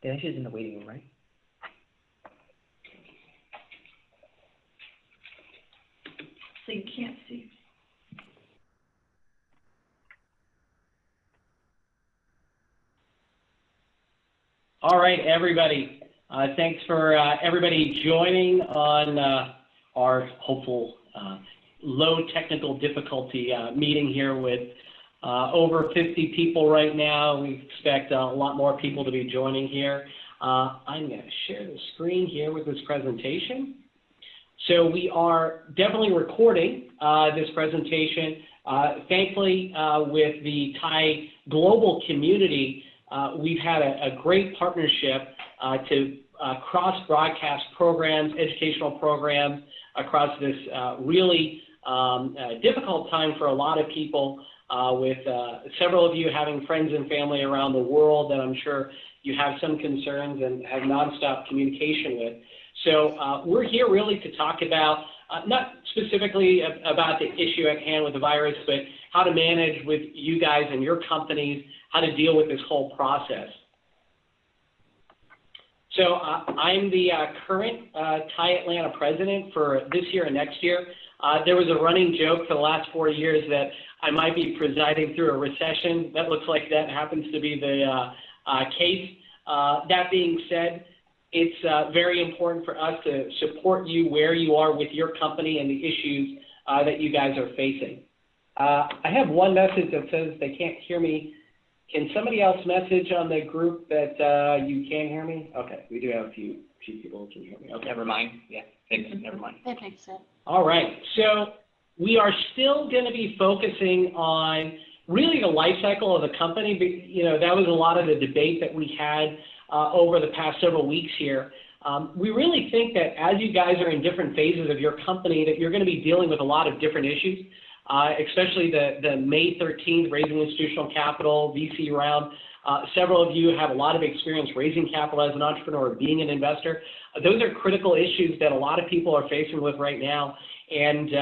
Yeah, she's in the waiting room, right? So you can't see. All right, everybody. Thanks for everybody joining on our hopeful low technical difficulty meeting here with over 50 people right now. We expect a lot more people to be joining here. I'm going to share the screen here with this presentation. So we are definitely recording this presentation. Thankfully, with the Thai global community, we've had a great partnership to cross-broadcast programs, educational programs across this really difficult time for a lot of people, with several of you having friends and family around the world that I'm sure you have some concerns and have nonstop communication with. So we're here really to talk about, not specifically about the issue at hand with the virus, but how to manage with you guys and your companies, how to deal with this whole process. So I'm the current Thai Atlanta president for this year and next year. There was a running joke for the last 4 years that I might be presiding through a recession. That looks like that happens to be the case. That being said, it's very important for us to support you where you are with your company and the issues that you guys are facing. I have one message that says they can't hear me. Can somebody else message on the group that you can hear me? Okay, we do have a few people who can hear me. Okay, never mind. Yeah, never mind. That makes sense. All right, so we are still going to be focusing on really the life cycle of the company. But, you know, that was a lot of the debate that we had over the past several weeks here. We really think that as you guys are in different phases of your company, that you're going to be dealing with a lot of different issues. Especially the May 13th raising institutional capital, VC round. Several of you have a lot of experience raising capital as an entrepreneur, being an investor. Those are critical issues that a lot of people are facing with right now. And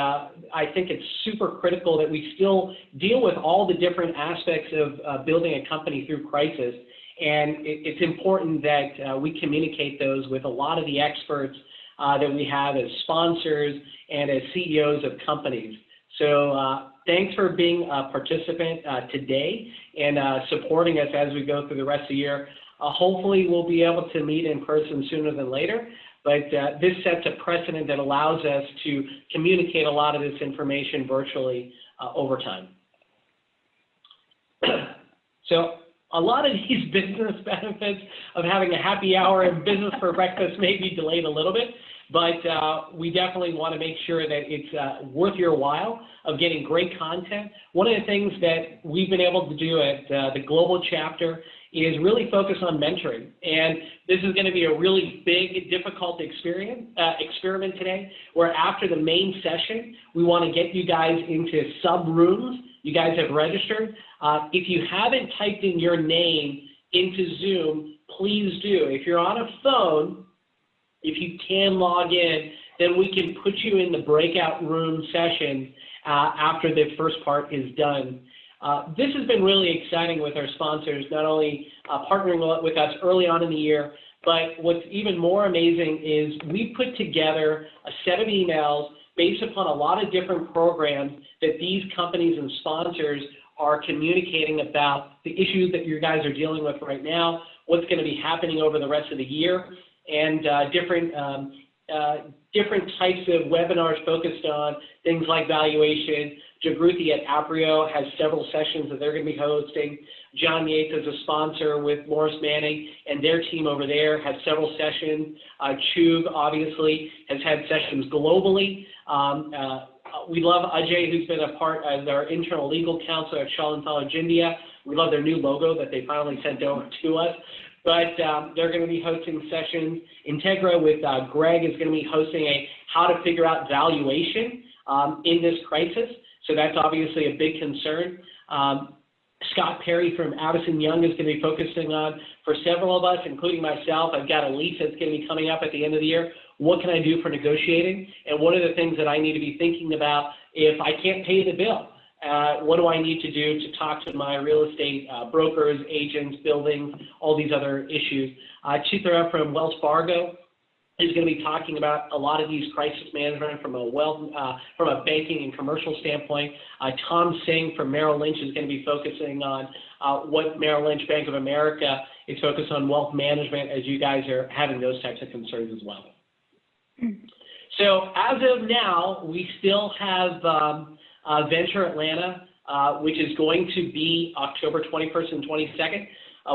I think it's super critical that we still deal with all the different aspects of building a company through crisis. And it's important that we communicate those with a lot of the experts that we have as sponsors and as CEOs of companies. So thanks for being a participant today and supporting us as we go through the rest of the year. Hopefully we'll be able to meet in person sooner than later, but this sets a precedent that allows us to communicate a lot of this information virtually over time. So a lot of these business benefits of having a happy hour and business for breakfast may be delayed a little bit, but we definitely want to make sure that it's worth your while of getting great content. One of the things that we've been able to do at the global chapter is really focus on mentoring. And this is going to be a really big, difficult experiment today, where after the main session, we want to get you guys into sub-rooms. You guys have registered. If you haven't typed in your name into Zoom, please do. If you're on a phone, if you can log in, then we can put you in the breakout room session after the first part is done. This has been really exciting with our sponsors, not only partnering with us early on in the year, but what's even more amazing is we put together a set of emails based upon a lot of different programs that these companies and sponsors are communicating about the issues that you guys are dealing with right now, what's going to be happening over the rest of the year, and different types of webinars focused on things like valuation. Jagruti at Aprio has several sessions that they're going to be hosting. John Yates is a sponsor with Morris Manning, and their team over there has several sessions. Chug, obviously, has had sessions globally. We love Ajay, who's been a part as our internal legal counsel at Shaw & College India. We love their new logo that they finally sent over to us. But they're going to be hosting sessions. Integra with Greg is going to be hosting a how to figure out valuation in this crisis. So that's obviously a big concern. Scott Perry from Addison Young is going to be focusing on, for several of us, including myself, I've got a lease that's going to be coming up at the end of the year. What can I do for negotiating? And what are the things that I need to be thinking about if I can't pay the bill? What do I need to do to talk to my real estate brokers, agents, buildings, all these other issues. Chitra from Wells Fargo is going to be talking about a lot of these crisis management from a banking and commercial standpoint. Tom Singh from Merrill Lynch is going to be focusing on what Merrill Lynch, Bank of America is focused on wealth management, as you guys are having those types of concerns as well. So as of now, we still have Venture Atlanta, which is going to be October 21st and 22nd.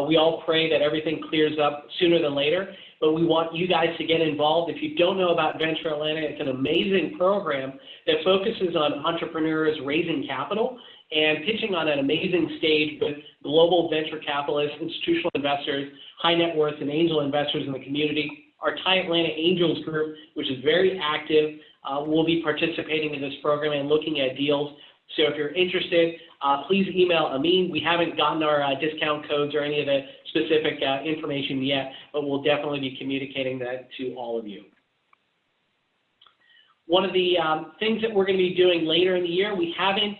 We all pray that everything clears up sooner than later, but we want you guys to get involved. If you don't know about Venture Atlanta, it's an amazing program that focuses on entrepreneurs raising capital and pitching on an amazing stage with global venture capitalists, institutional investors, high net worth and angel investors in the community. Our Thai Atlanta Angels group, which is very active, will be participating in this program and looking at deals. So if you're interested, please email Amin. We haven't gotten our discount codes or any of the specific information yet, but we'll definitely be communicating that to all of you. One of the things that we're going to be doing later in the year, we haven't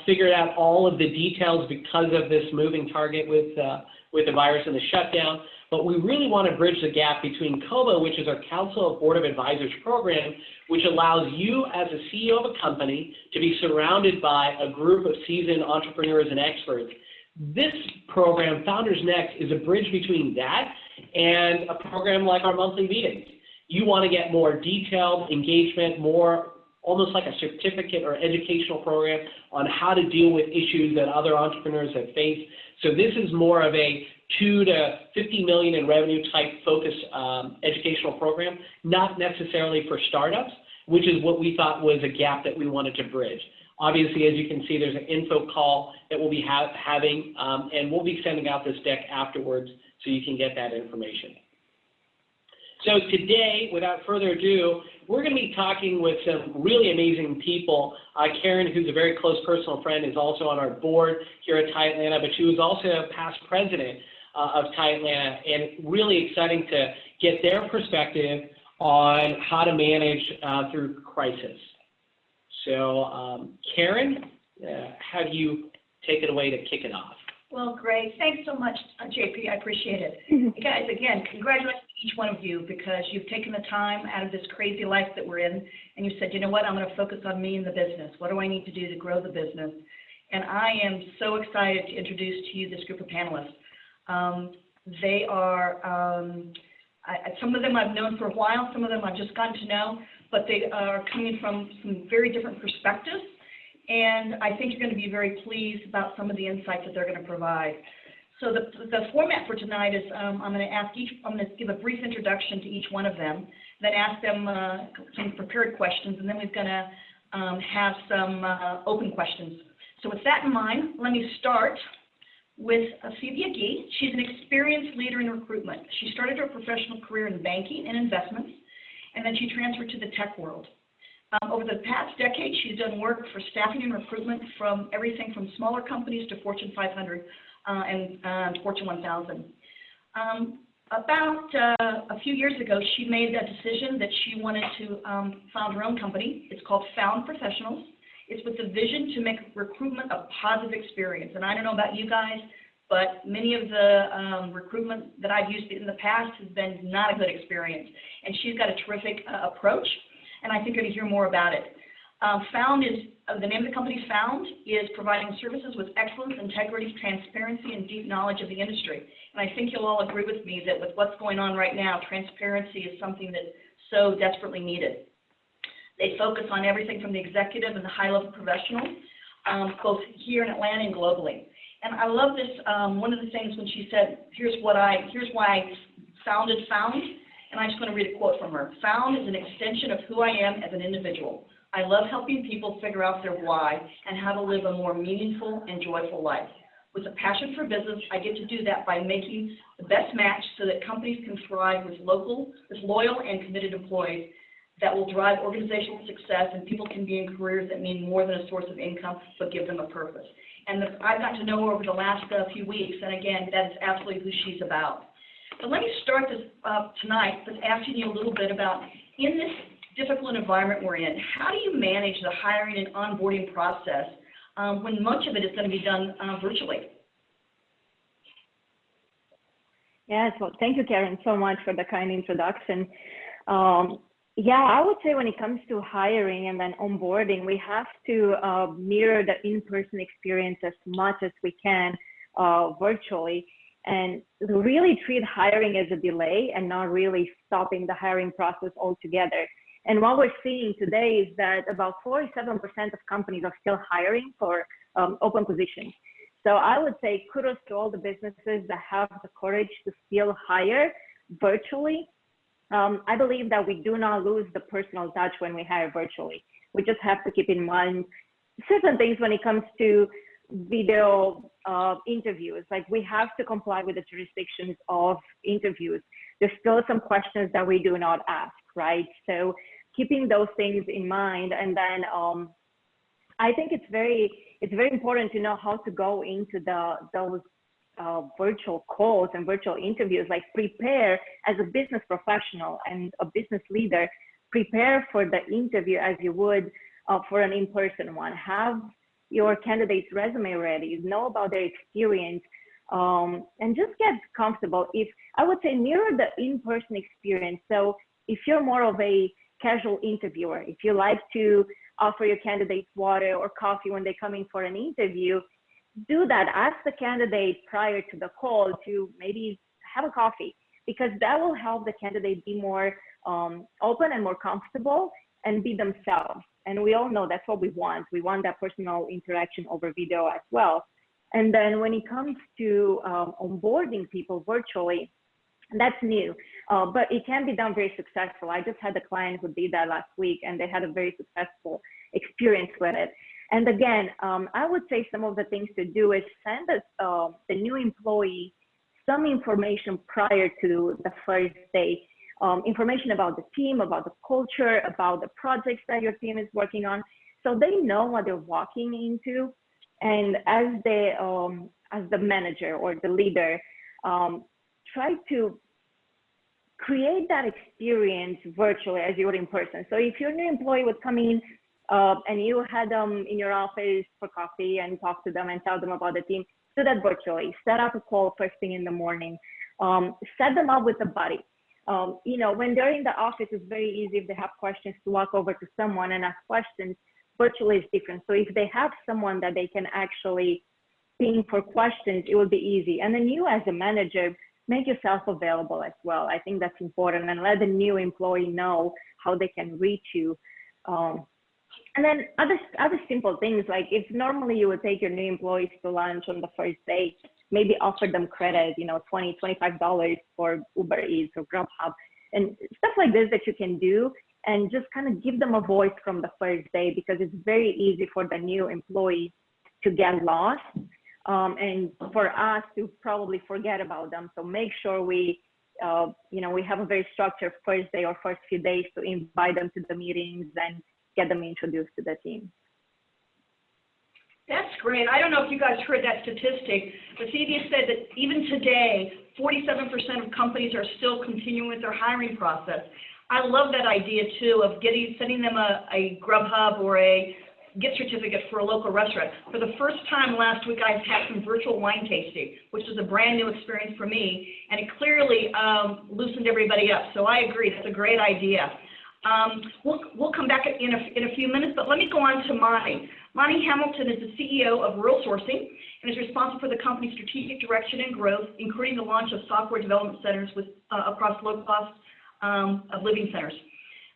figured out all of the details because of this moving target with the virus and the shutdown, but we really want to bridge the gap between COBA, which is our Council of Board of Advisors program, which allows you as a CEO of a company to be surrounded by a group of seasoned entrepreneurs and experts. This program, Founders Next, is a bridge between that and a program like our monthly meetings. You want to get more detailed engagement, more almost like a certificate or educational program on how to deal with issues that other entrepreneurs have faced. So this is more of a $2 to $50 million in revenue type focus educational program, not necessarily for startups, which is what we thought was a gap that we wanted to bridge. Obviously, as you can see, there's an info call that we'll be having, and we'll be sending out this deck afterwards so you can get that information. So today, without further ado, we're going to be talking with some really amazing people. Karen, who's a very close personal friend, is also on our board here at Thai Atlanta, but she was also a past president of Thai Atlanta, and really exciting to get their perspective on how to manage through crisis. So Karen, have you take it away to kick it off? Well, great. Thanks so much, JP. I appreciate it. You guys, again, congratulations to each one of you, because you've taken the time out of this crazy life that we're in, and you said, you know what, I'm going to focus on me and the business. What do I need to do to grow the business? And I am so excited to introduce to you this group of panelists. They are, some of them I've known for a while, some of them I've just gotten to know, but they are coming from some very different perspectives. And I think you're going to be very pleased about some of the insights that they're going to provide. So the format for tonight is I'm going to give a brief introduction to each one of them, then ask them some prepared questions, and then we're going to have some open questions. So with that in mind, let me start with Phoebe Agee. She's an experienced leader in recruitment. She started her professional career in banking and investments, and then she transferred to the tech world. Over the past decade, she's done work for staffing and recruitment from everything from smaller companies to Fortune 500 and Fortune 1000. About a few years ago, she made a decision that she wanted to found her own company. It's called Found Professionals. It's with the vision to make recruitment a positive experience. And I don't know about you guys, but many of the recruitment that I've used in the past has been not a good experience. And she's got a terrific approach, and I think you're going to hear more about it. Found is, the name of the company Found is providing services with excellence, integrity, transparency, and deep knowledge of the industry. And I think you'll all agree with me that with what's going on right now, transparency is something that's so desperately needed. They focus on everything from the executive and the high-level professional, both here in Atlanta and globally. And I love this, one of the things when she said, here's why I founded Found, and I just want to read a quote from her. Found is an extension of who I am as an individual. I love helping people figure out their why and how to live a more meaningful and joyful life. With a passion for business, I get to do that by making the best match so that companies can thrive with loyal and committed employees that will drive organizational success, and people can be in careers that mean more than a source of income, but give them a purpose. And I've got to know her over the last few weeks, and again, that is absolutely who she's about. But let me start this tonight with asking you a little bit about, in this difficult environment we're in, how do you manage the hiring and onboarding process when much of it is going to be done virtually. Yes, well, thank you, Karen, so much for the kind introduction. Yeah, I would say when it comes to hiring and then onboarding, we have to mirror the in-person experience as much as we can virtually, and really treat hiring as a delay and not really stopping the hiring process altogether. And what we're seeing today is that about 47% of companies are still hiring for open positions. So I would say kudos to all the businesses that have the courage to still hire virtually. I believe that we do not lose the personal touch when we hire virtually. We just have to keep in mind certain things when it comes to video interviews. Like, we have to comply with the jurisdictions of interviews. There's still some questions that we do not ask, right? So keeping those things in mind. And then I think it's very important to know how to go into those virtual calls and virtual interviews. Like, prepare as a business professional and a business leader, prepare for the interview as you would for an in-person one. Have your candidate's resume ready, know about their experience, and just get comfortable. I would say mirror the in-person experience. So if you're more of a casual interviewer, if you like to offer your candidates water or coffee when they come in for an interview, do that. Ask the candidate prior to the call to maybe have a coffee, because that will help the candidate be more open and more comfortable and be themselves. And we all know that's what we want. We want that personal interaction over video as well. And then when it comes to onboarding people virtually, that's new, but it can be done very successful. I just had a client who did that last week, and they had a very successful experience with it. And again, I would say some of the things to do is send the new employee some information prior to the first day, information about the team, about the culture, about the projects that your team is working on, so they know what they're walking into. And as the manager or the leader, try to create that experience virtually as you would in person. So if your new employee would come in and you had them in your office for coffee and talk to them and tell them about the team, do that virtually. Set up a call first thing in the morning. Set them up with a buddy. When they're in the office, it's very easy if they have questions to walk over to someone and ask questions. Virtually is different. So if they have someone that they can actually ping for questions, it will be easy. And then you as a manager, make yourself available as well. I think that's important, and let the new employee know how they can reach you. And then other simple things, like if normally you would take your new employees to lunch on the first day, maybe offer them credit, $20, $25 for Uber Eats or Grubhub and stuff like this that you can do, and just kind of give them a voice from the first day, because it's very easy for the new employee to get lost. And for us to probably forget about them. So make sure we have a very structured first day or first few days to invite them to the meetings and get them introduced to the team. That's great. I don't know if you guys heard that statistic, but CBS said that even today, 47% of companies are still continuing with their hiring process. I love that idea too of sending them a Grubhub or a gift certificate for a local restaurant. For the first time last week, I had some virtual wine tasting, which was a brand new experience for me, and it clearly loosened everybody up. So I agree, that's a great idea. We'll come back in a few minutes, but let me go on to Monty. Monty Hamilton is the CEO of Rural Sourcing and is responsible for the company's strategic direction and growth, including the launch of software development centers across low-cost living centers.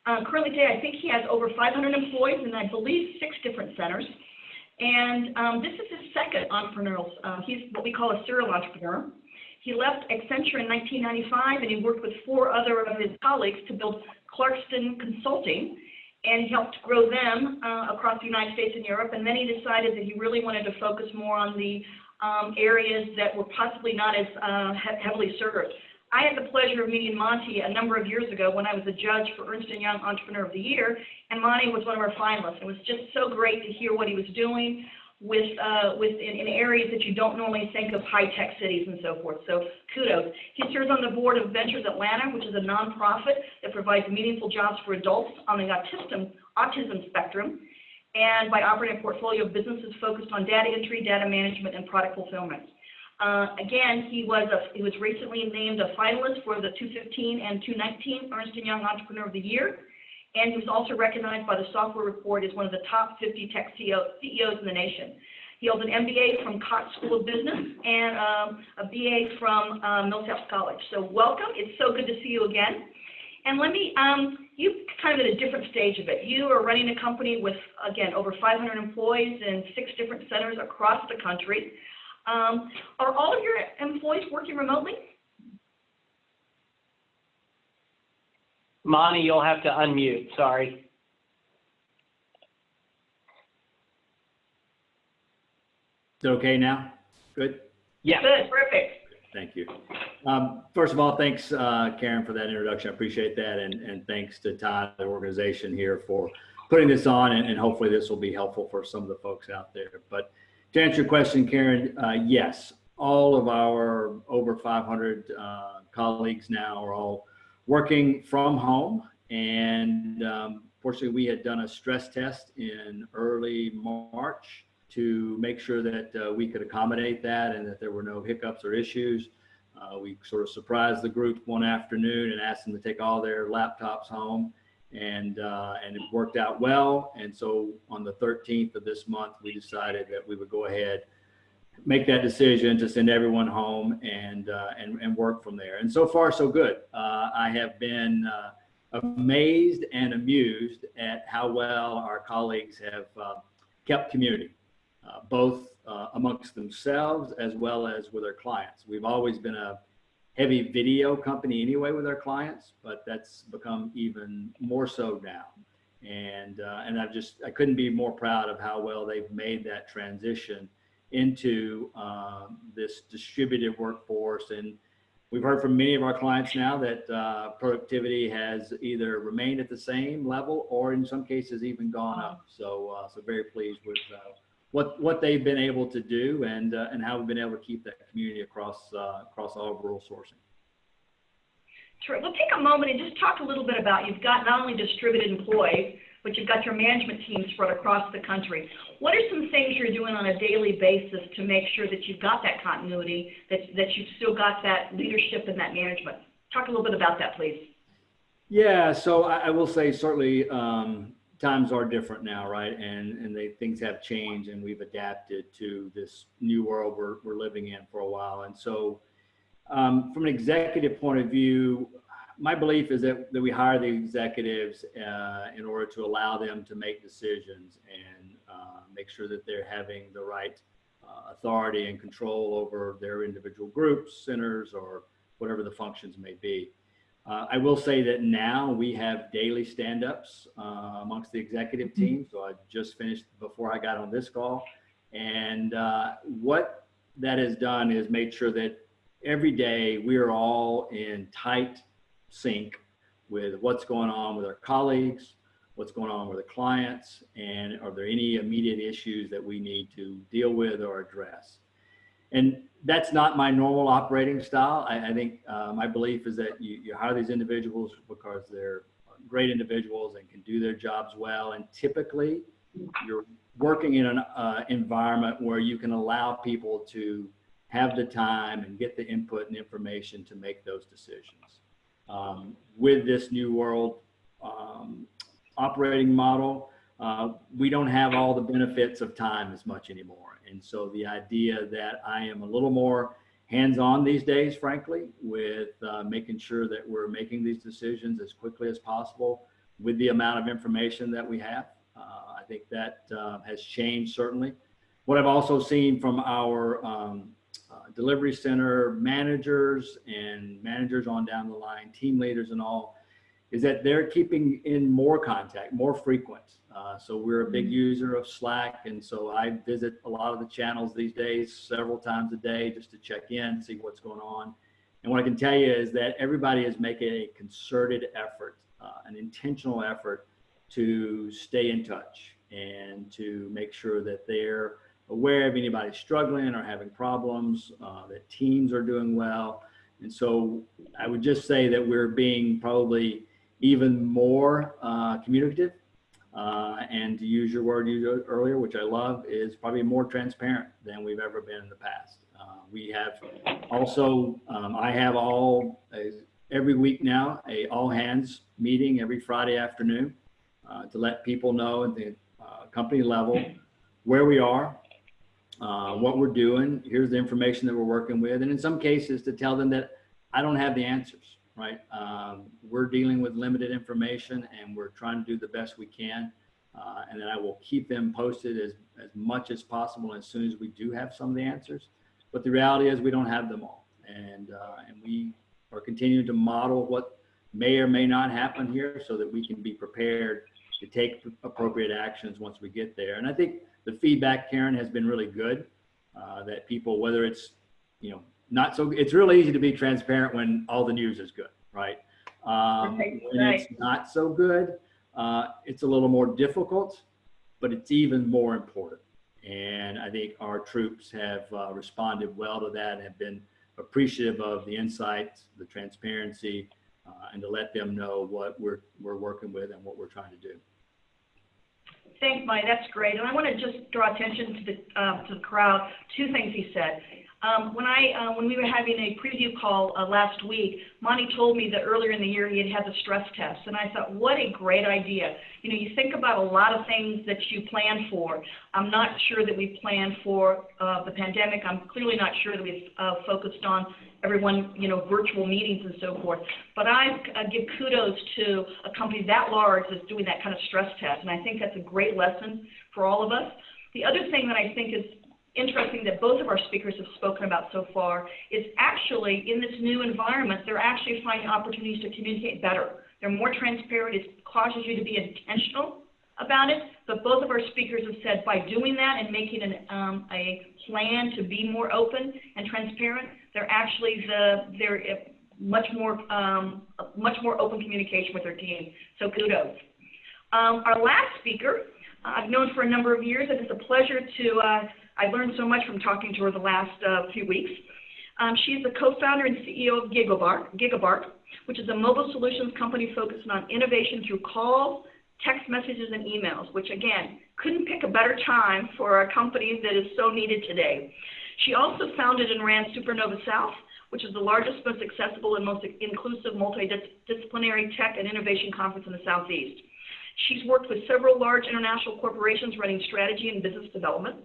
Currently today, I think he has over 500 employees and I believe 6 different centers. And this is his second entrepreneurial, he's what we call a serial entrepreneur. He left Accenture in 1995 and he worked with 4 other of his colleagues to build Clarkston Consulting, and he helped grow them across the United States and Europe. And then he decided that he really wanted to focus more on the areas that were possibly not as heavily served. I had the pleasure of meeting Monty a number of years ago when I was a judge for Ernst & Young Entrepreneur of the Year, and Monty was one of our finalists. It was just so great to hear what he was doing in areas that you don't normally think of, high-tech cities and so forth. So kudos. He serves on the board of Ventures Atlanta, which is a nonprofit that provides meaningful jobs for adults on the autism spectrum. and by operating a portfolio of businesses focused on data entry, data management, and product fulfillment. Again, he was recently named a finalist for the 2015 and 2019 Ernst & Young Entrepreneur of the Year, and he was also recognized by the Software Report as one of the top 50 tech CEOs in the nation. He holds an MBA from Cox School of Business and a BA from Millsaps College. So welcome. It's so good to see you again. And let me, you kind of at a different stage of it. You are running a company with, again, over 500 employees in 6 different centers across the country. Are all of your employees working remotely? Monty, you'll have to unmute, sorry. Is it okay now? Good? Yeah. Good, perfect. Thank you. First of all, thanks, Karen, for that introduction. I appreciate that. And thanks to Todd, the organization here, for putting this on. And hopefully this will be helpful for some of the folks out there. But to answer your question, Karen, yes, all of our over 500 colleagues now are all working from home. And fortunately, we had done a stress test in early March to make sure that we could accommodate that and that there were no hiccups or issues. We sort of surprised the group one afternoon and asked them to take all their laptops home, and it worked out well. And so on the 13th of this month, we decided that we would go ahead, make that decision to send everyone home and work from there. And so far, so good. I have been amazed and amused at how well our colleagues have kept community, both amongst themselves as well as with our clients. We've always been a heavy video company anyway with our clients, but that's become even more so now. And I couldn't be more proud of how well they've made that transition into this distributed workforce. And we've heard from many of our clients now that productivity has either remained at the same level or in some cases even gone up. So very pleased with what they've been able to do and how we've been able to keep that community across all of rural sourcing. Sure. We'll take a moment and just talk a little bit about, you've got not only distributed employees, but you've got your management team spread across the country. What are some things you're doing on a daily basis to make sure that you've got that continuity, that you've still got that leadership and that management? Talk a little bit about that, please. Yeah, so I will say certainly times are different now, right? And things have changed, and we've adapted to this new world we're living in for a while. And so from an executive point of view, my belief is that we hire the executives in order to allow them to make decisions and make sure that they're having the right authority and control over their individual groups, centers, or whatever the functions may be. I will say that now we have daily stand-ups amongst the executive team. So I just finished before I got on this call. And what that has done is made sure that every day we are all in tight sync with what's going on with our colleagues, what's going on with the clients, and are there any immediate issues that we need to deal with or address. And that's not my normal operating style. I think my belief is that you hire these individuals because they're great individuals and can do their jobs well. And typically you're working in an environment where you can allow people to have the time and get the input and information to make those decisions. With this new world operating model, we don't have all the benefits of time as much anymore. And so the idea that I am a little more hands-on these days, frankly, with making sure that we're making these decisions as quickly as possible with the amount of information that we have. I think that has changed, certainly. What I've also seen from our delivery center managers and managers on down the line, team leaders and all, is that they're keeping in more contact, more frequent. So we're a big user of Slack. And so I visit a lot of the channels these days, several times a day, just to check in, see what's going on. And what I can tell you is that everybody is making a concerted effort, an intentional effort to stay in touch and to make sure that they're aware of anybody struggling or having problems, that teams are doing well. And so I would just say that we're being probably even more communicative And to use your word you used earlier, which I love, is probably more transparent than we've ever been in the past. We have also, I have every week now, a all hands meeting every Friday afternoon to let people know at the company level where we are, what we're doing. Here's the information that we're working with. And in some cases to tell them that I don't have the answers, right? We're dealing with limited information and we're trying to do the best we can. And then I will keep them posted as much as possible as soon as we do have some of the answers. But the reality is we don't have them all. And we are continuing to model what may or may not happen here so that we can be prepared to take appropriate actions once we get there. And I think the feedback, Karen, has been really good, that people, whether it's, not so, it's really easy to be transparent when all the news is good, right? When it's not so good, it's a little more difficult, but it's even more important. And I think our troops have responded well to that and have been appreciative of the insights, the transparency, and to let them know what we're working with and what we're trying to do. Thanks, Mike. That's great. And I want to just draw attention to the crowd. Two things he said. When we were having a preview call last week, Monty told me that earlier in the year he had the stress test, and I thought, what a great idea. You think about a lot of things that you plan for. I'm not sure that we planned for the pandemic. I'm clearly not sure that we've focused on everyone, virtual meetings and so forth. But I give kudos to a company that large that's doing that kind of stress test, and I think that's a great lesson for all of us. The other thing that I think is interesting that both of our speakers have spoken about so far is actually in this new environment, they're actually finding opportunities to communicate better. They're more transparent. It causes you to be intentional about it. But both of our speakers have said by doing that and making a plan to be more open and transparent, they're actually much more open communication with their team. So kudos. Our last speaker, I've known for a number of years, and it's a pleasure to I learned so much from talking to her the last few weeks. She's the co-founder and CEO of Gigabark, which is a mobile solutions company focused on innovation through calls, text messages, and emails, which again, couldn't pick a better time for a company that is so needed today. She also founded and ran Supernova South, which is the largest, most accessible, and most inclusive multidisciplinary tech and innovation conference in the Southeast. She's worked with several large international corporations running strategy and business development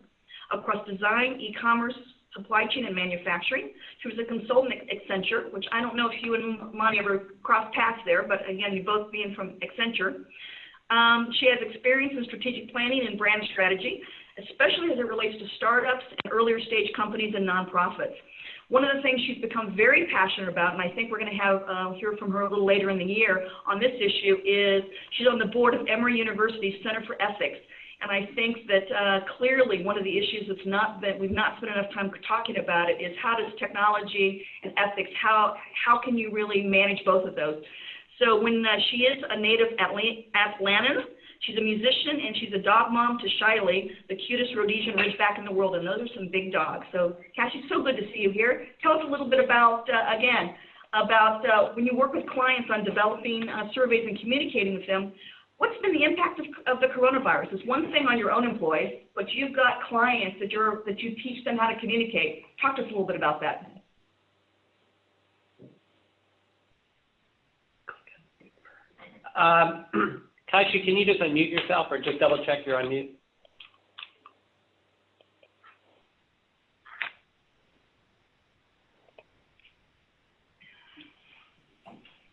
across design, e-commerce, supply chain, and manufacturing. She was a consultant at Accenture, which I don't know if you and Monty ever crossed paths there, but again, you both being from Accenture. She has experience in strategic planning and brand strategy, especially as it relates to startups and earlier stage companies and nonprofits. One of the things she's become very passionate about, and I think we're going to hear from her a little later in the year on this issue, is she's on the board of Emory University's Center for Ethics. And I think that clearly one of the issues we've not spent enough time talking about it is how does technology and ethics, how can you really manage both of those? So when she is a native Atlantan, she's a musician and she's a dog mom to Shiley, the cutest Rhodesian Ridgeback in the world, and those are some big dogs. So Cassie, so good to see you here. Tell us a little bit about, when you work with clients on developing surveys and communicating with them, what's been the impact of the coronavirus? It's one thing on your own employees, but you've got clients that you teach them how to communicate. Talk to us a little bit about that. Kashi, can you just unmute yourself or just double check you're on mute?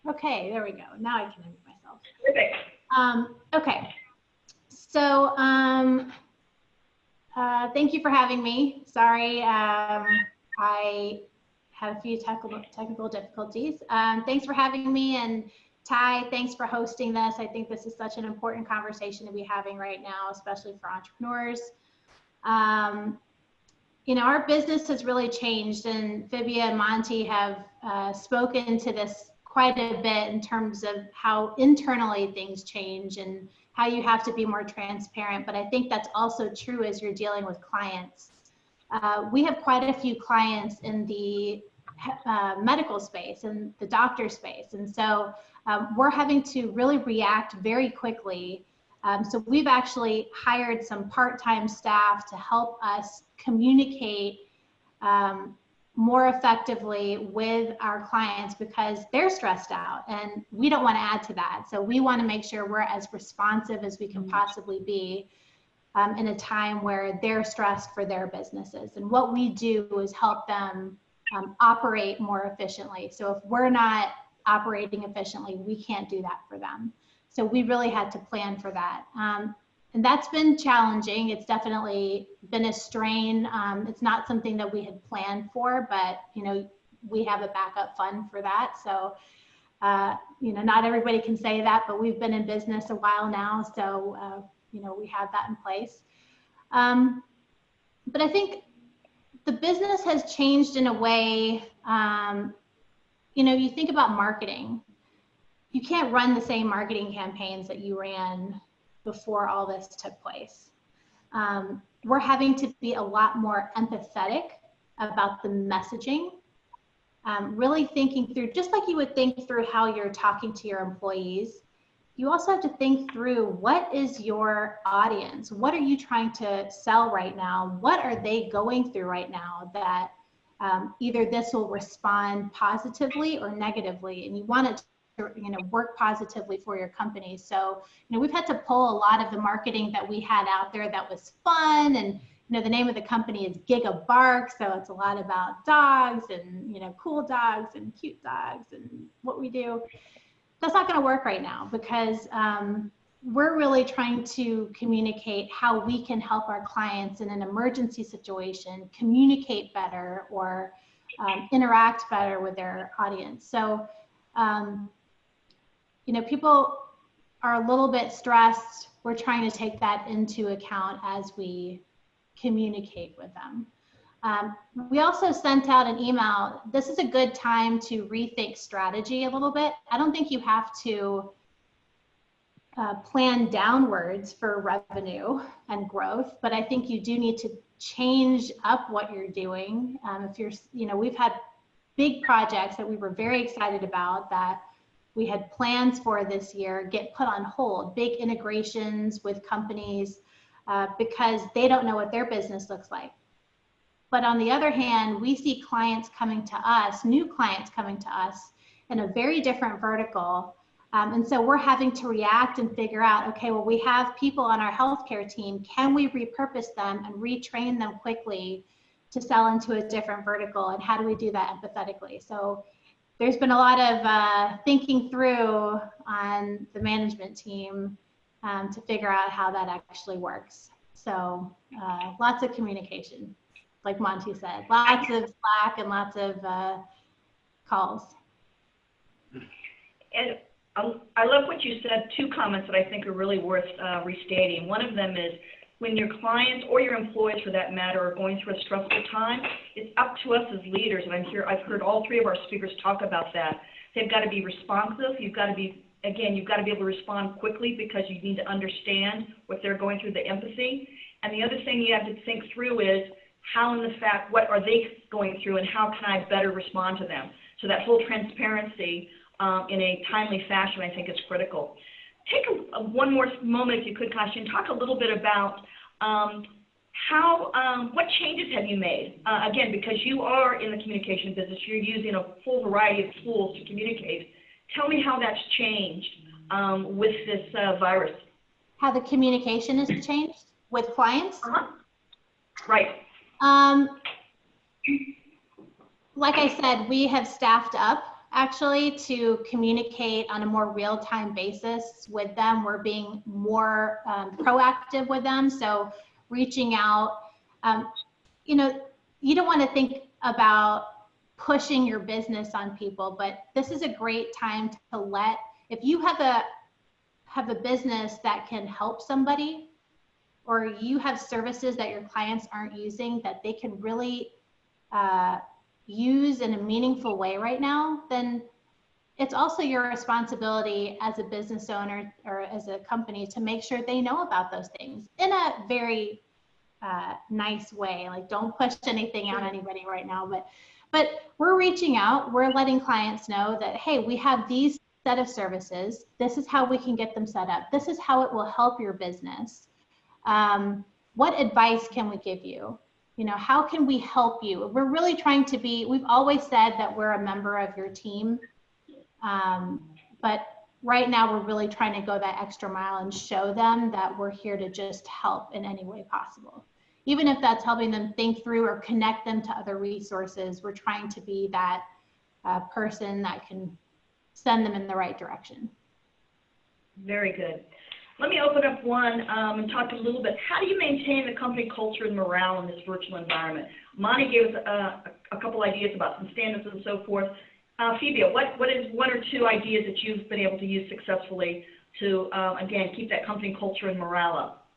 Okay, there we go. Now I can unmute myself. Perfect. Okay, so thank you for having me. Sorry, I had a few technical difficulties. Thanks for having me, and Ty, thanks for hosting this. I think this is such an important conversation to be having right now, especially for entrepreneurs. Our business has really changed, and Fibia and Monty have spoken to this quite a bit in terms of how internally things change and how you have to be more transparent. But I think that's also true as you're dealing with clients. We have quite a few clients in the medical space and the doctor space. And so we're having to really react very quickly So we've actually hired some part-time staff to help us communicate more effectively with our clients because they're stressed out and we don't want to add to that. So we want to make sure we're as responsive as we can possibly be in a time where they're stressed for their businesses. And what we do is help them operate more efficiently. So if we're not operating efficiently, we can't do that for them. So we really had to plan for that. And that's been challenging. It's definitely been a strain. It's not something that we had planned for, but we have a backup fund for that. So, not everybody can say that, but we've been in business a while now. So, we have that in place. But I think the business has changed in a way, you think about marketing. You can't run the same marketing campaigns that you ran before all this took place. We're having to be a lot more empathetic about the messaging, really thinking through, just like you would think through how you're talking to your employees, you also have to think through what is your audience? What are you trying to sell right now? What are they going through right now that either this will respond positively or negatively, and you want it to work positively for your company. So, we've had to pull a lot of the marketing that we had out there that was fun, and the name of the company is Giga Bark, so it's a lot about dogs and cool dogs and cute dogs and what we do. That's not going to work right now because we're really trying to communicate how we can help our clients in an emergency situation communicate better or interact better with their audience. So people are a little bit stressed. We're trying to take that into account as we communicate with them. We also sent out an email. This is a good time to rethink strategy a little bit. I don't think you have to plan downwards for revenue and growth, but I think you do need to change up what you're doing. If you're, we've had big projects that we were very excited about that we had plans for this year get put on hold, big integrations with companies because they don't know what their business looks like. But on the other hand, we see clients coming to us, new clients coming to us in a very different vertical. And so we're having to react and figure out, okay, well, we have people on our healthcare team. Can we repurpose them and retrain them quickly to sell into a different vertical? And how do we do that empathetically? So there's been a lot of thinking through on the management team to figure out how that actually works. So lots of communication, like Monty said, lots of Slack and lots of calls. And I love what you said, two comments that I think are really worth restating. One of them is when your clients or your employees, for that matter, are going through a stressful time, it's up to us as leaders, and I've heard all three of our speakers talk about that. They've got to be responsive. You've got to be able to respond quickly because you need to understand what they're going through, the empathy. And the other thing you have to think through is what are they going through and how can I better respond to them? So that whole transparency in a timely fashion, I think, is critical. Take one more moment, if you could, Kasia, talk a little bit about what changes have you made? Again, because you are in the communication business, you're using a full variety of tools to communicate. Tell me how that's changed with this virus. How the communication has changed with clients? Right. Like I said, we have staffed up actually to communicate on a more real-time basis with them. We're being more proactive with them. So reaching out, you don't want to think about pushing your business on people, but this is a great time to if you have a business that can help somebody, or you have services that your clients aren't using that they can really use in a meaningful way right now, then it's also your responsibility as a business owner or as a company to make sure they know about those things in a very nice way. Like, don't push anything on anybody right now, but we're reaching out, we're letting clients know that, hey, we have these set of services. This is how we can get them set up. This is how it will help your business. What advice can we give you? You know, how can we help you? We're really trying to be, we've always said that we're a member of your team. But right now we're really trying to go that extra mile and show them that we're here to just help in any way possible. Even if that's helping them think through or connect them to other resources, we're trying to be that person that can send them in the right direction. Very good. Let me open up one and talk a little bit. How do you maintain the company culture and morale in this virtual environment? Monty gave us a couple ideas about some standards and so forth. Phoebe, what is one or two ideas that you've been able to use successfully to, again, keep that company culture and morale up?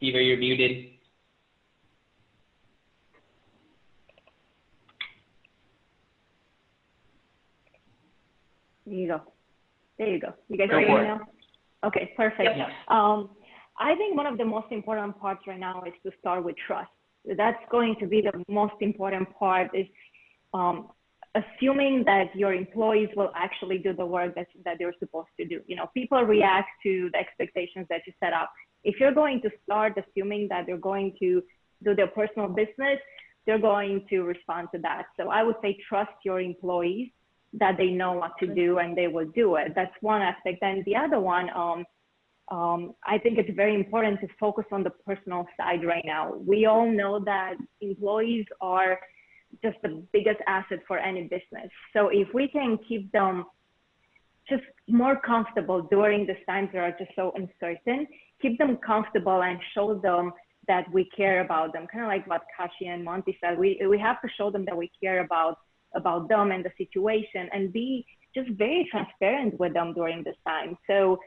Eva, you're muted. There you go. There you go. You guys Go hear for me it. now? Okay, perfect. Yep. I think one of the most important parts right now is to start with trust. That's going to be the most important part, is assuming that your employees will actually do the work that they're supposed to do. You know, people react to the expectations that you set up. If you're going to start assuming that they're going to do their personal business, they're going to respond to that. So I would say trust your employees that they know what to do and they will do it. That's one aspect. And the other one, I think it's very important to focus on the personal side right now. We all know that employees are just the biggest asset for any business. So if we can keep them just more comfortable during these times that are just so uncertain, keep them comfortable and show them that we care about them. Kind of like what Kashi and Monty said, we have to show them that we care about them and the situation, and be just very transparent with them during this time. So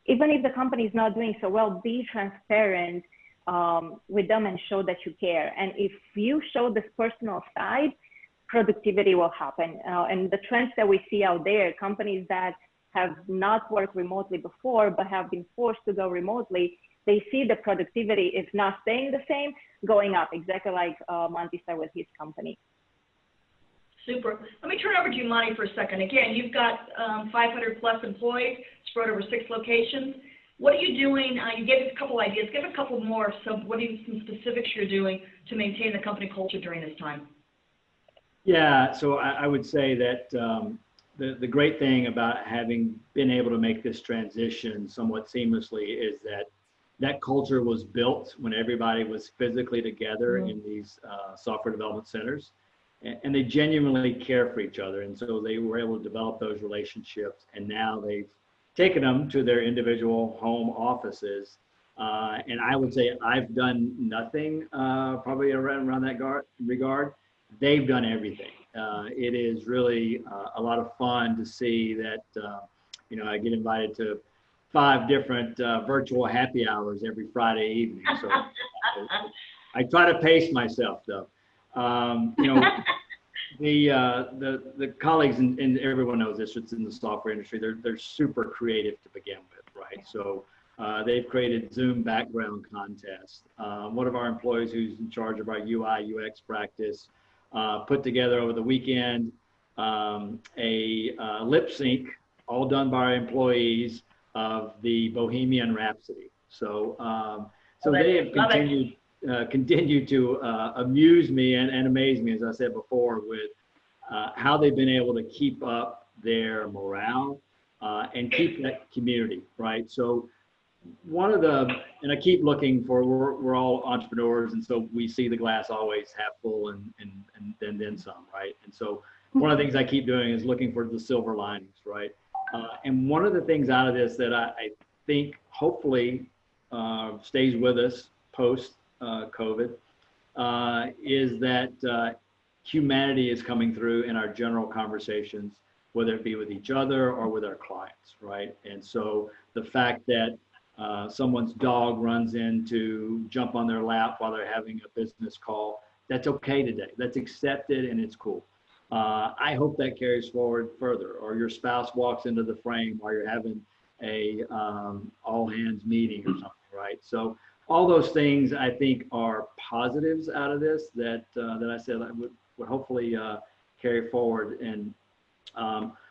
even if the company is not doing so well, be transparent with them and show that you care. And if you show this personal side, productivity will happen. And the trends that we see out there, companies that have not worked remotely before, but have been forced to go remotely, they see the productivity, if not staying the same, going up, exactly like Monty said with his company. Super. Let me turn over to you, Monty, for a second. Again, you've got 500 plus employees spread over 6 locations. What are you doing? You gave us a couple ideas. Give a couple more. So what are some specifics you're doing to maintain the company culture during this time? Yeah, so I would say that the great thing about having been able to make this transition somewhat seamlessly is that culture was built when everybody was physically together in these software development centers, and they genuinely care for each other. And so they were able to develop those relationships, and now they've taken them to their individual home offices. And I would say I've done nothing probably around that regard. They've done everything. It is really a lot of fun to see that, I get invited to 5 different virtual happy hours every Friday evening. So I try to pace myself though. The colleagues, and everyone knows this, it's in the software industry, they're super creative to begin with, right? So they've created Zoom background contests. One of our employees who's in charge of our UI UX practice put together over the weekend a lip sync, all done by our employees, of the Bohemian Rhapsody. So they have continued to amuse me and amaze me, as I said before, with how they've been able to keep up their morale and keep that community, right? So and I keep looking for, we're all entrepreneurs, and so we see the glass always half full and then some, right? And so one of the things I keep doing is looking for the silver linings, right? And one of the things out of this that I think hopefully stays with us post COVID is that humanity is coming through in our general conversations, whether it be with each other or with our clients, right? And so the fact that someone's dog runs in to jump on their lap while they're having a business call, that's okay today. That's accepted and it's cool. I hope that carries forward further, or your spouse walks into the frame while you're having a all hands meeting or something, right? So all those things I think are positives out of this that I said I would hopefully carry forward. And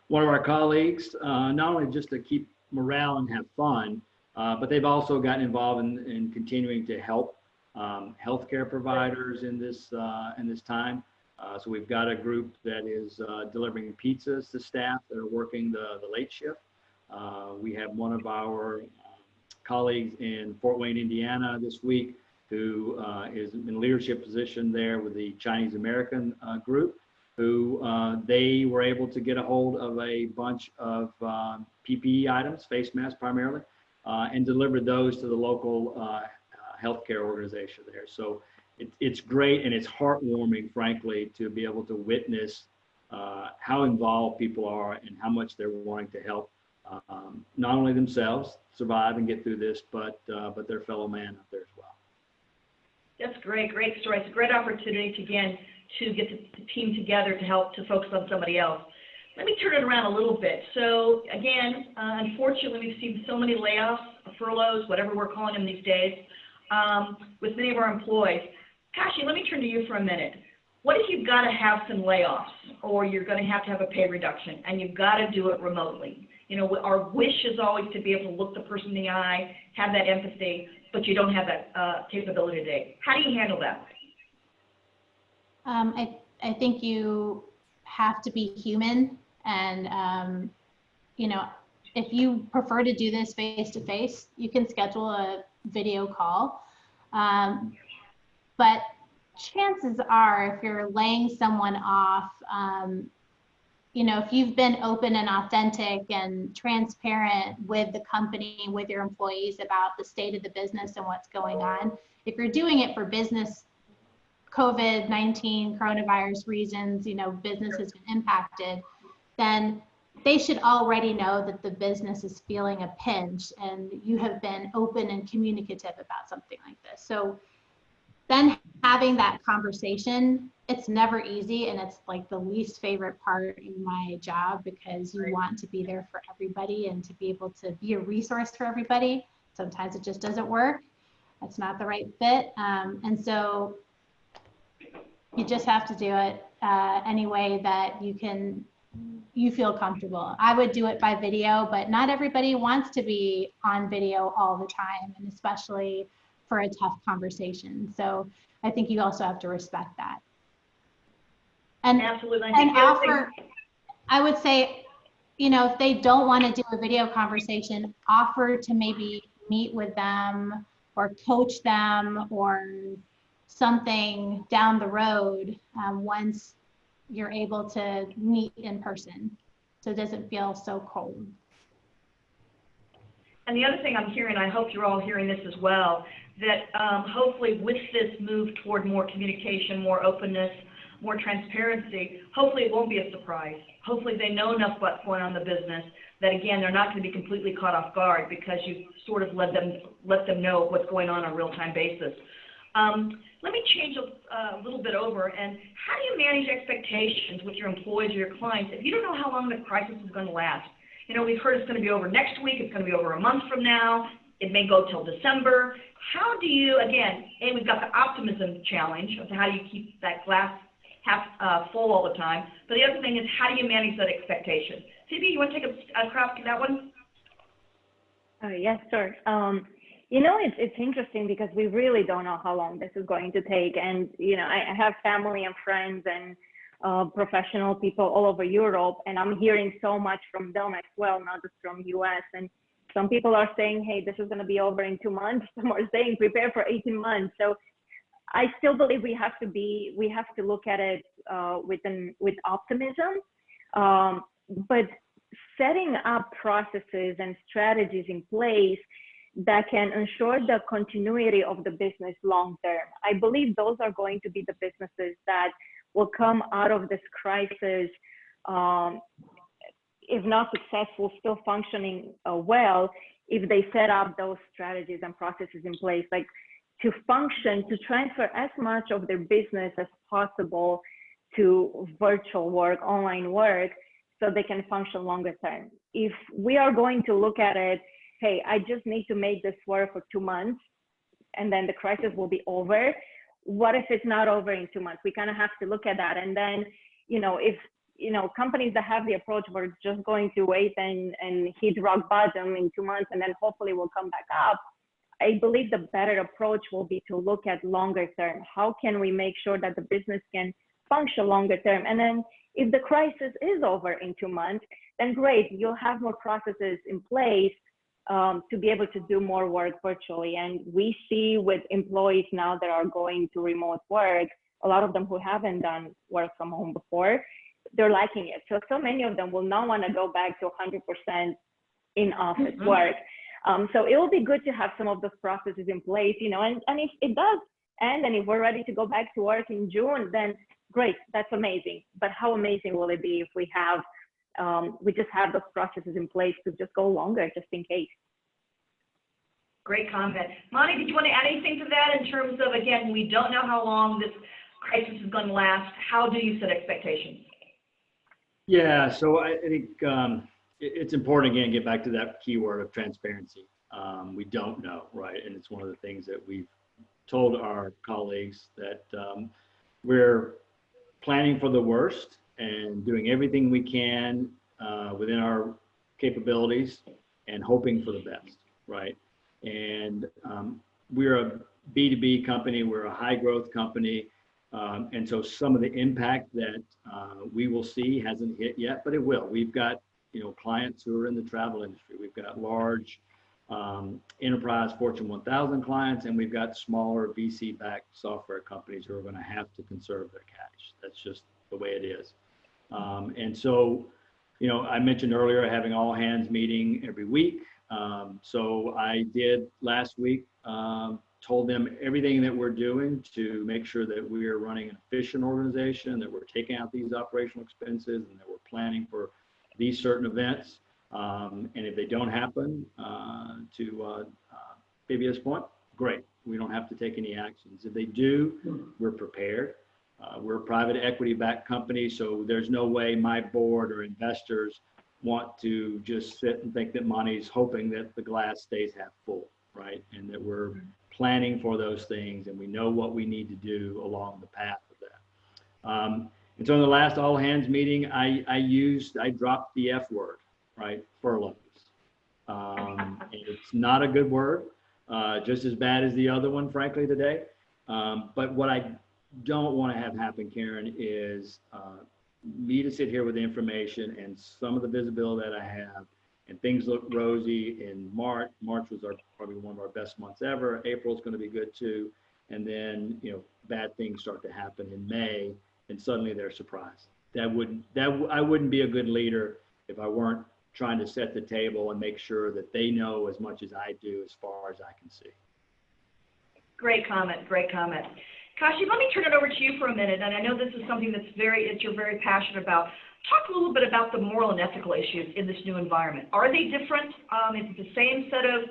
one of our colleagues, not only just to keep morale and have fun, but they've also gotten involved in continuing to help healthcare providers in this time. So we've got a group that is delivering pizzas to staff that are working the late shift. We have one of our colleagues in Fort Wayne, Indiana this week who is in a leadership position there with the Chinese American group, who they were able to get a hold of a bunch of PPE items, face masks primarily, and delivered those to the local healthcare organization there. So it's great, and it's heartwarming, frankly, to be able to witness how involved people are and how much they're wanting to help not only themselves survive and get through this, but their fellow man out there as well. That's great, great story. It's a great opportunity to, again, to get the team together to help to focus on somebody else. Let me turn it around a little bit. So again, unfortunately, we've seen so many layoffs, furloughs, whatever we're calling them these days, with many of our employees. Kashi, let me turn to you for a minute. What if you've got to have some layoffs, or you're going to have a pay reduction, and you've got to do it remotely? You know, our wish is always to be able to look the person in the eye, have that empathy, but you don't have that capability today. How do you handle that? I think you have to be human, and you know, if you prefer to do this face to face, you can schedule a video call. But chances are, if you're laying someone off, you know, if you've been open and authentic and transparent with the company, with your employees about the state of the business and what's going on, if you're doing it for business COVID-19 coronavirus reasons, you know, business has been impacted, then they should already know that the business is feeling a pinch, and you have been open and communicative about something like this. So then having that conversation, it's never easy, and it's like the least favorite part of my job, because you want to be there for everybody and to be able to be a resource for everybody. Sometimes it just doesn't work. It's not the right fit. And so you just have to do it any way that you feel comfortable. I would do it by video, but not everybody wants to be on video all the time, and especially for a tough conversation. So I think you also have to respect that. And, absolutely. And offer, I would say, you know, if they don't want to do a video conversation, offer to maybe meet with them or coach them or something down the road once you're able to meet in person, so it doesn't feel so cold. And the other thing I'm hearing, I hope you're all hearing this as well, that hopefully with this move toward more communication, more openness, more transparency, hopefully it won't be a surprise. Hopefully they know enough what's going on in the business that, again, they're not going to be completely caught off guard because you sort of let them know what's going on a real-time basis. Let me change a little bit over, and how do you manage expectations with your employees or your clients if you don't know how long the crisis is going to last? You know, we've heard it's going to be over next week, it's going to be over a month from now, it may go till December. How do you, again, we've got the optimism challenge of how do you keep that glass half full all the time, but the other thing is how do you manage that expectation? Phoebe, you want to take a crack at that one? Yes, sure. You know, it's interesting because we really don't know how long this is going to take. And, you know, I have family and friends and professional people all over Europe, and I'm hearing so much from them as well, not just from US. And some people are saying, hey, this is going to be over in 2 months. Some are saying prepare for 18 months. So I still believe we have to look at it with optimism, but setting up processes and strategies in place that can ensure the continuity of the business long term. I believe those are going to be the businesses that will come out of this crisis, if not successful, still functioning well, if they set up those strategies and processes in place, like to function, to transfer as much of their business as possible to virtual work, online work, so they can function longer term. If we are going to look at it, hey, I just need to make this work for 2 months and then the crisis will be over. What if it's not over in 2 months? We kind of have to look at that. And then, if, companies that have the approach, we're just going to wait and hit rock bottom in 2 months and then hopefully we'll come back up. I believe the better approach will be to look at longer term. How can we make sure that the business can function longer term? And then if the crisis is over in 2 months, then great, you'll have more processes in place to be able to do more work virtually. And we see with employees now that are going to remote work, a lot of them who haven't done work from home before, they're liking it. So many of them will not want to go back to 100% in office work. So it will be good to have some of those processes in place, and if it does end and if we're ready to go back to work in June, then great, that's amazing. But how amazing will it be if we just have those processes in place to just go longer, just in case? Great comment. Monty, did you want to add anything to that in terms of, again, we don't know how long this crisis is going to last. How do you set expectations? Yeah, so I think it's important, again, get back to that keyword of transparency. We don't know, right? And it's one of the things that we've told our colleagues that we're planning for the worst and doing everything we can within our capabilities and hoping for the best, right? And we're a B2B company, we're a high growth company. And so some of the impact that we will see hasn't hit yet, but it will. We've got, clients who are in the travel industry. We've got large enterprise Fortune 1000 clients, and we've got smaller VC-backed software companies who are going to have to conserve their cash. That's just the way it is. And so, I mentioned earlier having all hands meeting every week. So I did last week, told them everything that we're doing to make sure that we are running an efficient organization, that we're taking out these operational expenses, and that we're planning for these certain events. And if they don't happen, to Vivia's point, great. We don't have to take any actions. If they do, we're prepared. We're a private equity-backed company, so there's no way my board or investors want to just sit and think that Monty's hoping that the glass stays half full, right? And that we're planning for those things, and we know what we need to do along the path of that. And so in the last all hands meeting, I dropped the F word, right? Furloughs. And it's not a good word, just as bad as the other one, frankly, today. But what I don't want to have happen, Karen, is me to sit here with the information and some of the visibility that I have, and things look rosy in March. March was probably one of our best months ever. April's going to be good too. And then, bad things start to happen in May, and suddenly they're surprised. I wouldn't be a good leader if I weren't trying to set the table and make sure that they know as much as I do as far as I can see. Great comment, great comment. Kashi, let me turn it over to you for a minute, and I know this is something that you're very passionate about. Talk a little bit about the moral and ethical issues in this new environment. Are they different? Is it the same set of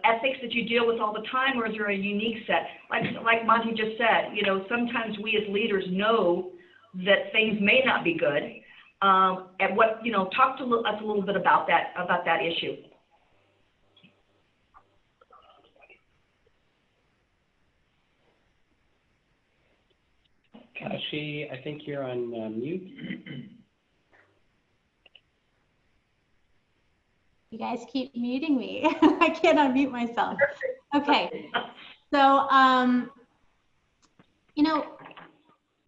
ethics that you deal with all the time, or is there a unique set? Like Monty just said, sometimes we as leaders know that things may not be good. Talk to us a little bit about that issue. Kashi, I think you're on mute. You guys keep muting me. I can't unmute myself. Okay. So,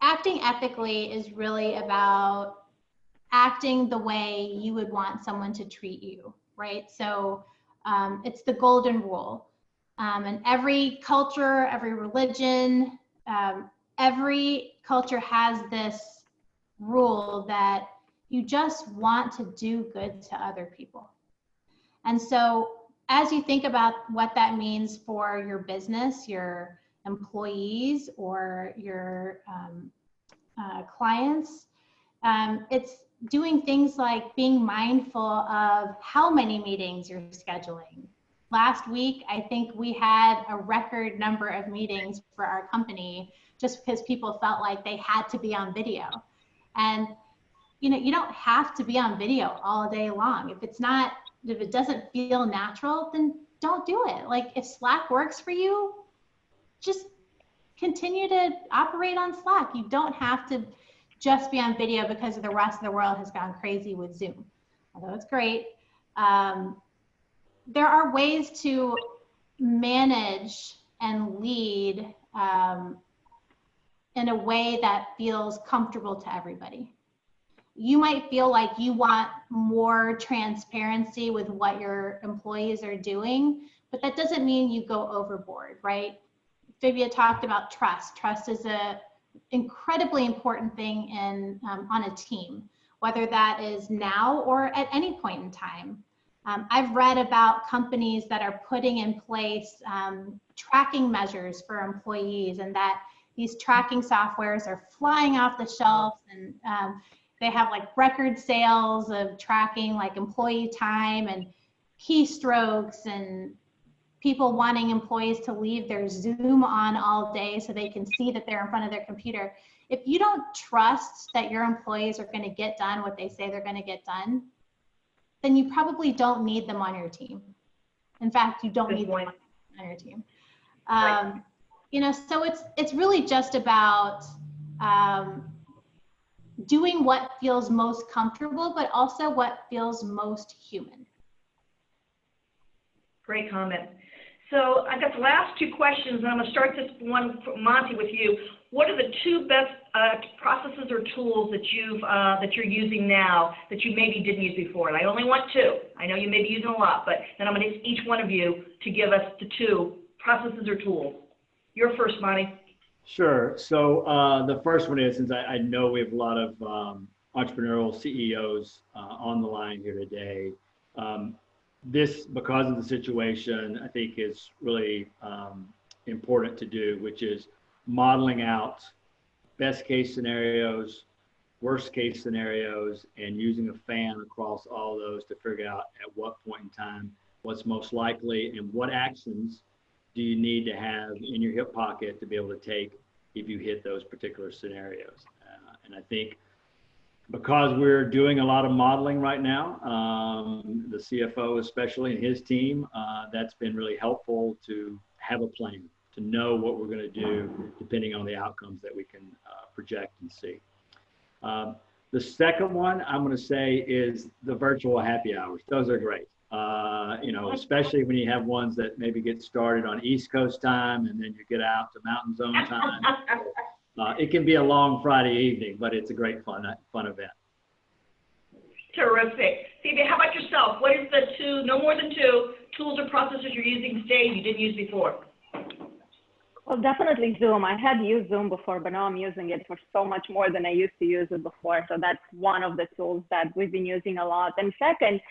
acting ethically is really about acting the way you would want someone to treat you, right? So it's the golden rule. And every culture, every religion, every culture has this rule that you just want to do good to other people. And so as you think about what that means for your business, your employees, or your clients, it's doing things like being mindful of how many meetings you're scheduling. Last week, I think we had a record number of meetings for our company just because people felt like they had to be on video. And you don't have to be on video all day long. If it doesn't feel natural, then don't do it. Like if Slack works for you, just continue to operate on Slack. You don't have to just be on video because the rest of the world has gone crazy with Zoom, although it's great. There are ways to manage and lead in a way that feels comfortable to everybody. You might feel like you want more transparency with what your employees are doing, but that doesn't mean you go overboard, right? Fibia talked about trust. Trust is an incredibly important thing in on a team, whether that is now or at any point in time. I've read about companies that are putting in place tracking measures for employees, and that these tracking softwares are flying off the shelves, and they have like record sales of tracking like employee time and keystrokes, and people wanting employees to leave their Zoom on all day so they can see that they're in front of their computer. If you don't trust that your employees are going to get done what they say they're going to get done, then you probably don't need them on your team. In fact, you don't need them on your team. You know, so it's really just about doing what feels most comfortable, but also what feels most human. Great comment. So I've got the last two questions, and I'm going to start this one, Monty, with you. What are the two best processes or tools that you're using now that you maybe didn't use before? And I only want two. I know you may be using a lot, but then I'm going to ask each one of you to give us the two processes or tools. You're first, Monty. Sure. So the first one is, since I know we have a lot of entrepreneurial CEOs on the line here today, this, because of the situation, I think is really important to do, which is modeling out best case scenarios, worst case scenarios, and using a fan across all those to figure out at what point in time what's most likely and what actions do you need to have in your hip pocket to be able to take if you hit those particular scenarios. And I think because we're doing a lot of modeling right now, the CFO especially and his team, that's been really helpful to have a plan, to know what we're going to do depending on the outcomes that we can project and see. The second one I'm going to say is the virtual happy hours. Those are great. You know, especially when you have ones that maybe get started on East Coast time and then you get out to Mountain Zone time. It can be a long Friday evening, but it's a great fun event. Terrific. Phoebe, how about yourself? What is the two, no more than two, tools or processes you're using today you didn't use before? Well, definitely Zoom. I had used Zoom before, but now I'm using it for so much more than I used to use it before. So that's one of the tools that we've been using a lot. And second,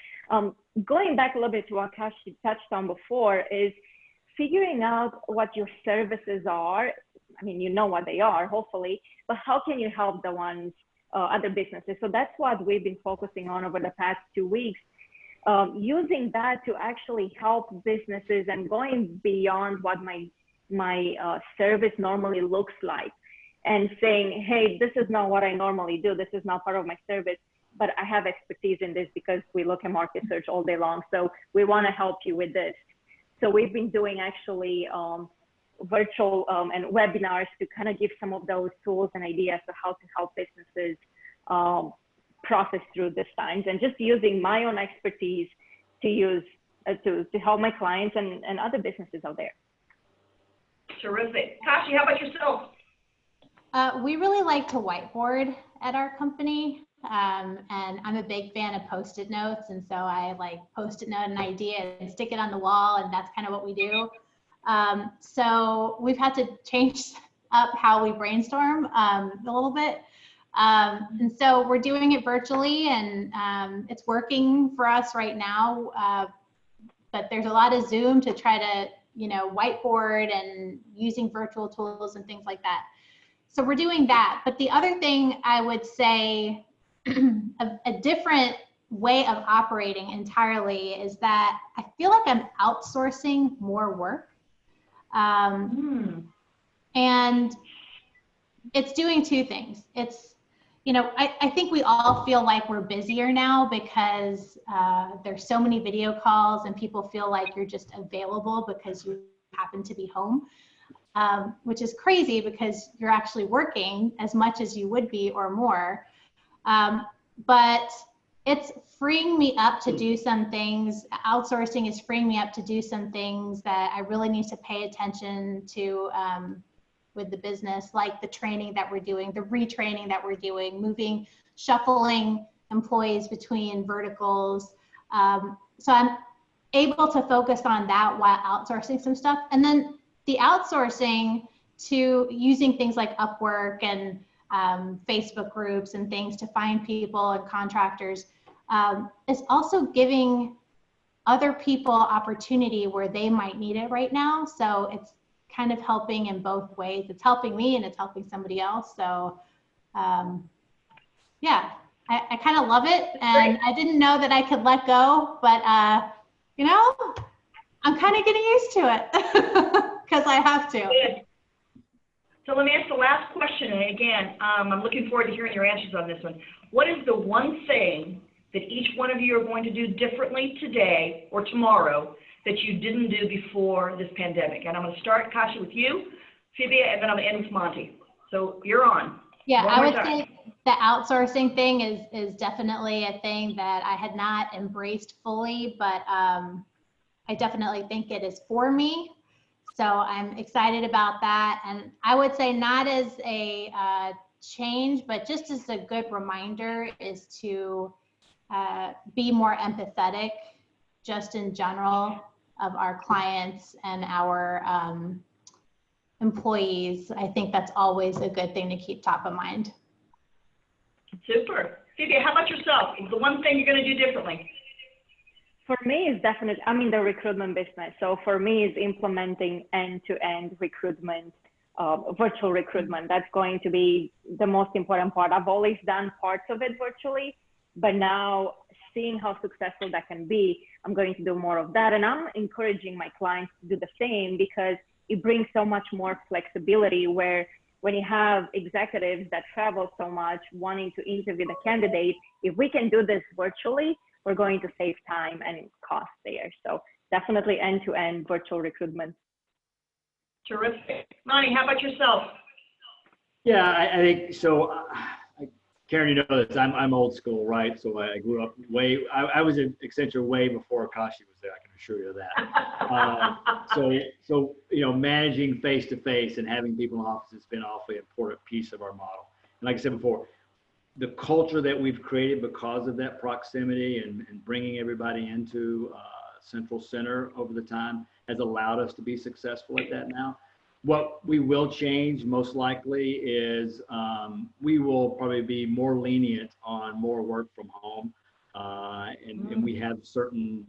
going back a little bit to what Kash touched on before, is figuring out what your services are. I mean, you know what they are, hopefully, but how can you help the ones, other businesses? So that's what we've been focusing on over the past 2 weeks, using that to actually help businesses and going beyond what my service normally looks like, and saying, hey, this is not what I normally do. This is not part of my service, but I have expertise in this because we look at market search all day long. So we want to help you with this. So we've been doing actually virtual and webinars to kind of give some of those tools and ideas of how to help businesses process through these times, and just using my own expertise to use to help my clients and other businesses out there. Terrific. Kashi, how about yourself? We really like to whiteboard at our company. And I'm a big fan of Post-it notes. And so I like Post-it note an idea and stick it on the wall. And that's kind of what we do. So we've had to change up how we brainstorm a little bit. And so we're doing it virtually, and it's working for us right now. But there's a lot of Zoom to try to, you know, whiteboard and using virtual tools and things like that. So we're doing that. But the other thing I would say, a different way of operating entirely, is that I feel like I'm outsourcing more work. And it's doing two things. It's, you know, I think we all feel like we're busier now because there's so many video calls and people feel like you're just available because you happen to be home. which is crazy because you're actually working as much as you would be or more. But it's freeing me up to do some things. Outsourcing is freeing me up to do some things that I really need to pay attention to with the business, like the training that we're doing, the retraining that we're doing, shuffling employees between verticals. So I'm able to focus on that while outsourcing some stuff. And then the outsourcing to using things like Upwork and Facebook groups and things to find people and contractors is also giving other people opportunity where they might need it right now. So it's kind of helping in both ways. It's helping me and it's helping somebody else. So yeah, I kind of love it. And I didn't know that I could let go, but you know, I'm kind of getting used to it because I have to. So let me ask the last question, and again, I'm looking forward to hearing your answers on this one. What is the one thing that each one of you are going to do differently today or tomorrow that you didn't do before this pandemic? And I'm going to start, Kasia, with you, Fibia, and then I'm going to end with Monty. So you're on. Yeah, I would say the outsourcing thing is definitely a thing that I had not embraced fully, but I definitely think it is for me. So I'm excited about that. And I would say not as a change, but just as a good reminder is to be more empathetic just in general of our clients and our employees. I think that's always a good thing to keep top of mind. Super. Fibia, how about yourself? The one thing you're going to do differently? For me, it's definitely, I'm in the recruitment business. So for me, it's implementing end-to-end recruitment, virtual recruitment. That's going to be the most important part. I've always done parts of it virtually, but now seeing how successful that can be, I'm going to do more of that. And I'm encouraging my clients to do the same because it brings so much more flexibility where when you have executives that travel so much wanting to interview the candidate, if we can do this virtually, we're going to save time and cost there. So definitely end-to-end virtual recruitment. Terrific. Monty, how about yourself? Yeah, I think so. Karen, you know this. I'm old school, right? So I grew up I was at Accenture way before Kasia was there. I can assure you of that. So you know, managing face to face and having people in office has been an awfully important piece of our model. And like I said before, the culture that we've created because of that proximity and bringing everybody into Central Center over the time has allowed us to be successful at that now. What we will change most likely is we will probably be more lenient on more work from home. And we have certain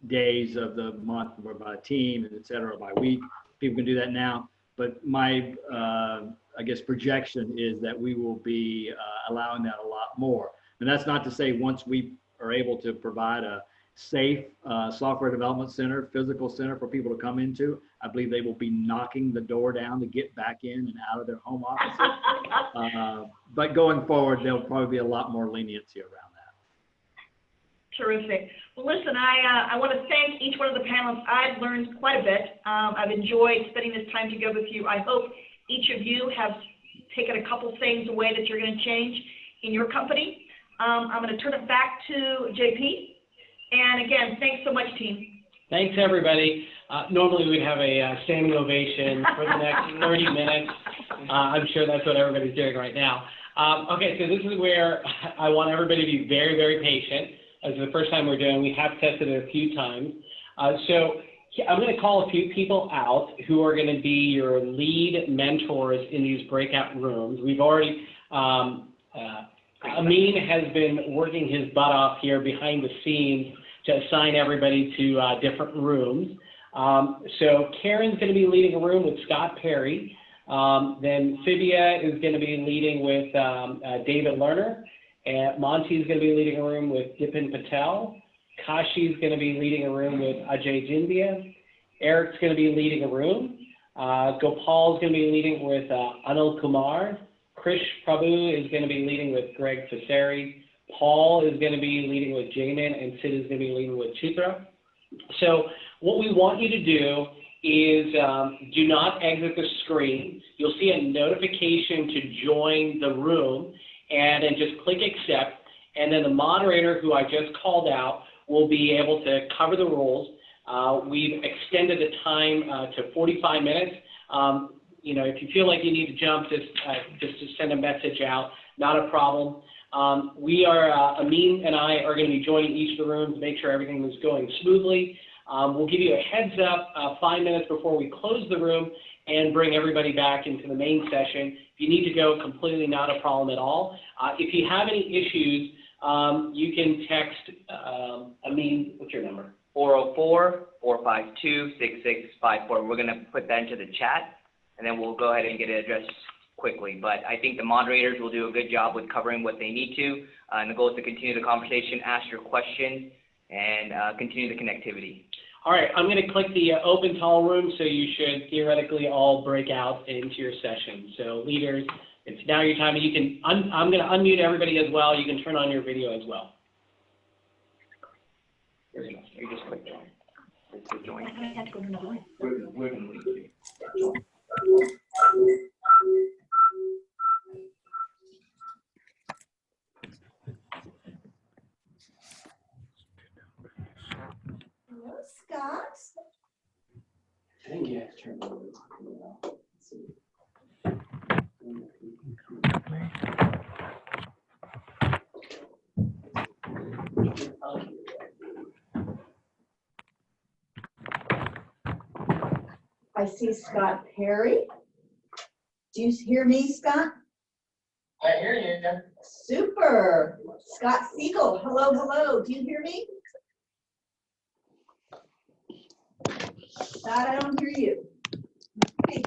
days of the month where by team, et cetera, by week, people can do that now. But my, I guess, projection is that we will be allowing that a lot more. And that's not to say once we are able to provide a safe software development center, physical center for people to come into, I believe they will be knocking the door down to get back in and out of their home offices. But going forward, there'll probably be a lot more leniency around that. Terrific. Well, listen, I want to thank each one of the panelists. I've learned quite a bit. I've enjoyed spending this time together with you. I hope each of you have taken a couple things away that you're going to change in your company. I'm going to turn it back to JP. And again, thanks so much, team. Thanks, everybody. Normally we'd have a standing ovation for the next 30 minutes. I'm sure that's what everybody's doing right now. Okay, so this is where I want everybody to be very, very patient. This is the first time we're doing. We have tested it a few times. So I'm going to call a few people out who are going to be your lead mentors in these breakout rooms. We've already, Amin has been working his butt off here behind the scenes to assign everybody to different rooms. So Karen's going to be leading a room with Scott Perry. Then Fibia is going to be leading with David Lerner. And Monty is going to be leading a room with Dipin Patel. Kashi is going to be leading a room with Ajay Jindia. Eric's going to be leading a room. Gopal is going to be leading with Anil Kumar. Krish Prabhu is going to be leading with Greg Faseri. Paul is going to be leading with Jamin, and Sid is going to be leading with Chitra. So what we want you to do is do not exit the screen. You'll see a notification to join the room, and then just click accept, and then the moderator who I just called out will be able to cover the rules. We've extended the time to 45 minutes. If you feel like you need to jump, just to send a message out, not a problem. Amin and I are going to be joining each of the rooms to make sure everything is going smoothly. We'll give you a heads up 5 minutes before we close the room and bring everybody back into the main session. If you need to go, completely not a problem at all. If you have any issues, you can text Amin. What's your number? 404-452-6654. We're going to put that into the chat, and then we'll go ahead and get it addressed quickly. But I think the moderators will do a good job with covering what they need to. And the goal is to continue the conversation, ask your questions, and continue the connectivity. All right, I'm going to click the open tall room, so you should theoretically all break out into your session. So leaders, it's now your time. You can. I'm going to unmute everybody as well. You can turn on your video as well. You just click join. Join. I have to go to another room. We're going to leave you. Hello, Scott. I think you have to turn it over. I see Scott Perry. Do you hear me, Scott? I hear you. Super. Scott Siegel, hello, hello. Do you hear me? Scott, I don't hear you. Hey.